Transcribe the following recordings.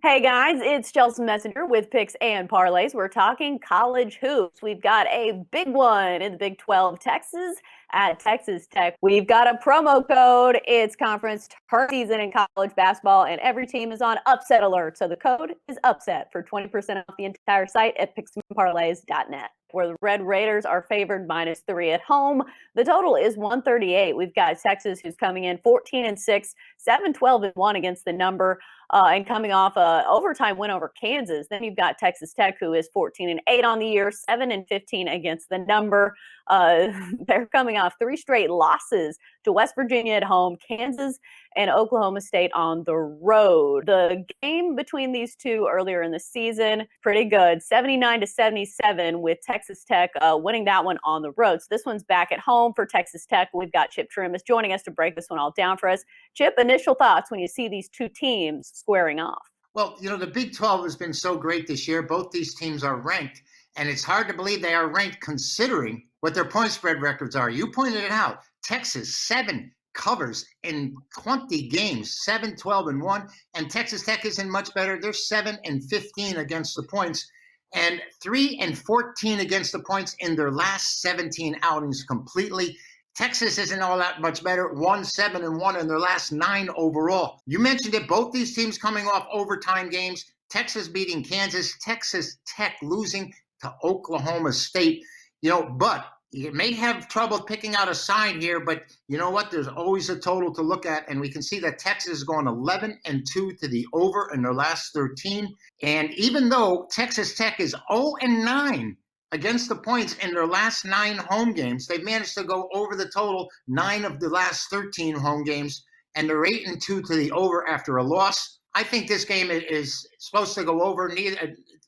Hey guys, it's Chelsea Messenger with Picks and Parlays. We're talking college hoops. We've got a big one in the Big 12, Texas at Texas Tech. We've got a promo code. It's conference tournament season in college basketball, and every team is on upset alert. So the code is upset for 20% off the entire site at picksandparlays.net. Where the Red Raiders are favored -3 at home. The total is 138. We've got Texas, who's coming in 14-6, 7-12-1 against the number. And coming off a overtime win over Kansas. Then you've got Texas Tech, who is 14-8 on the year, 7-15 against the number. They're coming off 3 straight losses to West Virginia at home, Kansas, and Oklahoma State on the road. The game between these two earlier in the season, pretty good, 79-77, with Texas Tech winning that one on the road. So this one's back at home for Texas Tech. We've got Chip Chirimbes joining us to break this one all down for us. Chip, initial thoughts when you see these two teams squaring off? Well, the Big 12 has been so great this year. Both these teams are ranked, and it's hard to believe they are ranked considering what their point spread records are. You pointed it out. Texas, 7 covers in 20 games, 7-12-1, and Texas Tech isn't much better. They're 7-15 against the points and 3-14 against the points in their last 17 outings completely. Texas isn't all that much better, 1-7-1 in their last 9 overall. You mentioned it, both these teams coming off overtime games. Texas beating Kansas, Texas Tech losing to Oklahoma State. But you may have trouble picking out a side here, but you know what? There's always a total to look at, and we can see that Texas is going 11-2 to the over in their last 13. And even though Texas Tech is 0-9 against the points in their last 9 home games, they've managed to go over the total 9 of the last 13 home games, and they're 8-2 to the over after a loss. I think this game is supposed to go over.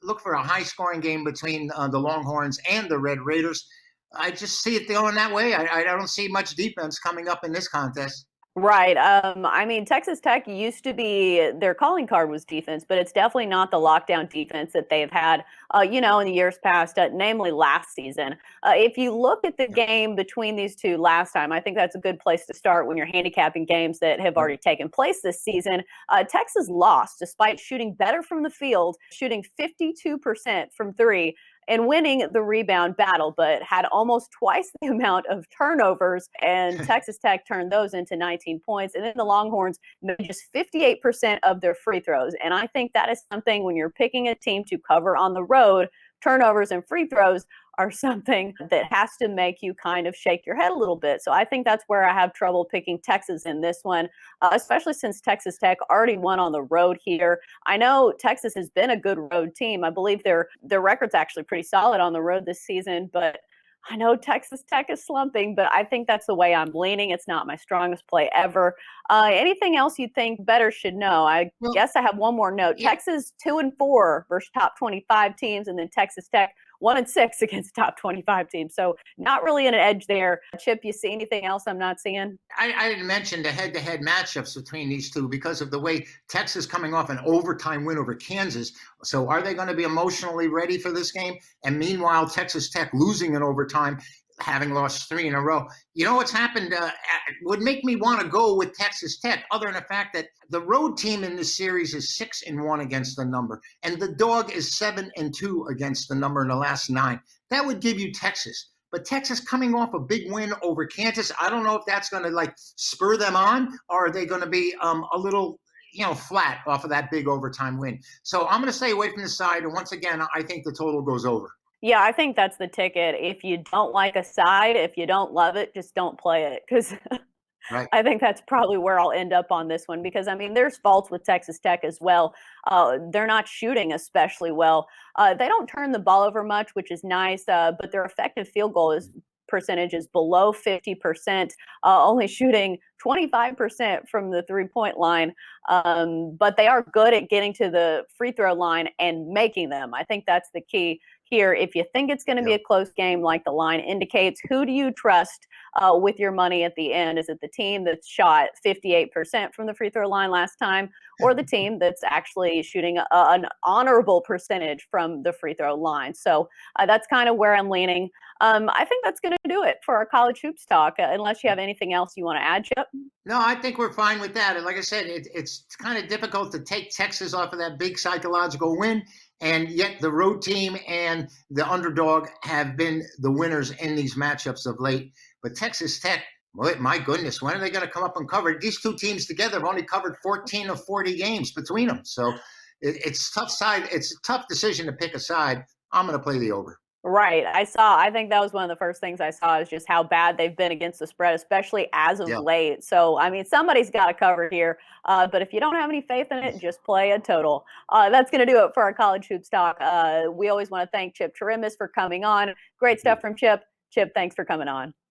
Look for a high-scoring game between the Longhorns and the Red Raiders. I just see it going that way. I don't see much defense coming up in this contest. Right. I mean, Texas Tech used to be their calling card was defense, but it's definitely not the lockdown defense that they've had, in the years past, namely last season. If you look at the game between these two last time, I think that's a good place to start when you're handicapping games that have already taken place this season. Texas lost despite shooting better from the field, shooting 52% from 3 and winning the rebound battle, but had almost twice the amount of turnovers, and Texas Tech turned those into 19 points. And then the Longhorns made just 58% of their free throws. And I think that is something when you're picking a team to cover on the road, turnovers and free throws are something that has to make you kind of shake your head a little bit. So I think that's where I have trouble picking Texas in this one, especially since Texas Tech already won on the road here. I know Texas has been a good road team. I believe their record's actually pretty solid on the road this season, but I know Texas Tech is slumping, but I think that's the way I'm leaning. It's not my strongest play ever. Anything else you think better should know? I guess I have one more note. Yeah. Texas 2-4 versus top 25 teams, and then Texas Tech 1-6 against top 25 teams. So not really an edge there. Chip, you see anything else I'm not seeing? I didn't mention the head-to-head matchups between these two because of the way Texas coming off an overtime win over Kansas. So are they going to be emotionally ready for this game? And meanwhile, Texas Tech losing in overtime, having lost 3 in a row. You know what's happened would make me want to go with Texas Tech, other than the fact that the road team in this series is 6-1 against the number, and the dog is 7-2 against the number in the last 9. That would give you Texas. But Texas coming off a big win over Kansas, I don't know if that's going to spur them on, or are they going to be a little flat off of that big overtime win. So I'm going to stay away from the side, and once again, I think the total goes over. Yeah, I think that's the ticket. If you don't like a side, if you don't love it, just don't play it, because right. I think that's probably where I'll end up on this one, because, I mean, there's faults with Texas Tech as well. They're not shooting especially well. They don't turn the ball over much, which is nice, but their effective field goal percentage is below 50%, only shooting 25% from the three-point line. But they are good at getting to the free throw line and making them. I think that's the key here. If you think it's going to be a close game like the line indicates, who do you trust with your money at the end? Is it the team that's shot 58% from the free throw line last time, or the team that's actually shooting an honorable percentage from the free throw line? So that's kind of where I'm leaning. I think that's going to do it for our college hoops talk, unless you have anything else you want to add, Chip. No, I think we're fine with that. And like I said, it's kind of difficult to take Texas off of that big psychological win. And yet the road team and the underdog have been the winners in these matchups of late. But Texas Tech, my goodness, when are they going to come up and cover? These two teams together have only covered 14 of 40 games between them. So it's tough side. It's a tough decision to pick a side. I'm going to play the over. Right. I think that was one of the first things I saw is just how bad they've been against the spread, especially as of late. So, I mean, somebody's got to cover here. But if you don't have any faith in it, just play a total. That's going to do it for our college hoops talk. We always want to thank Chip Chirimbes for coming on. Great stuff from Chip. Chip, thanks for coming on.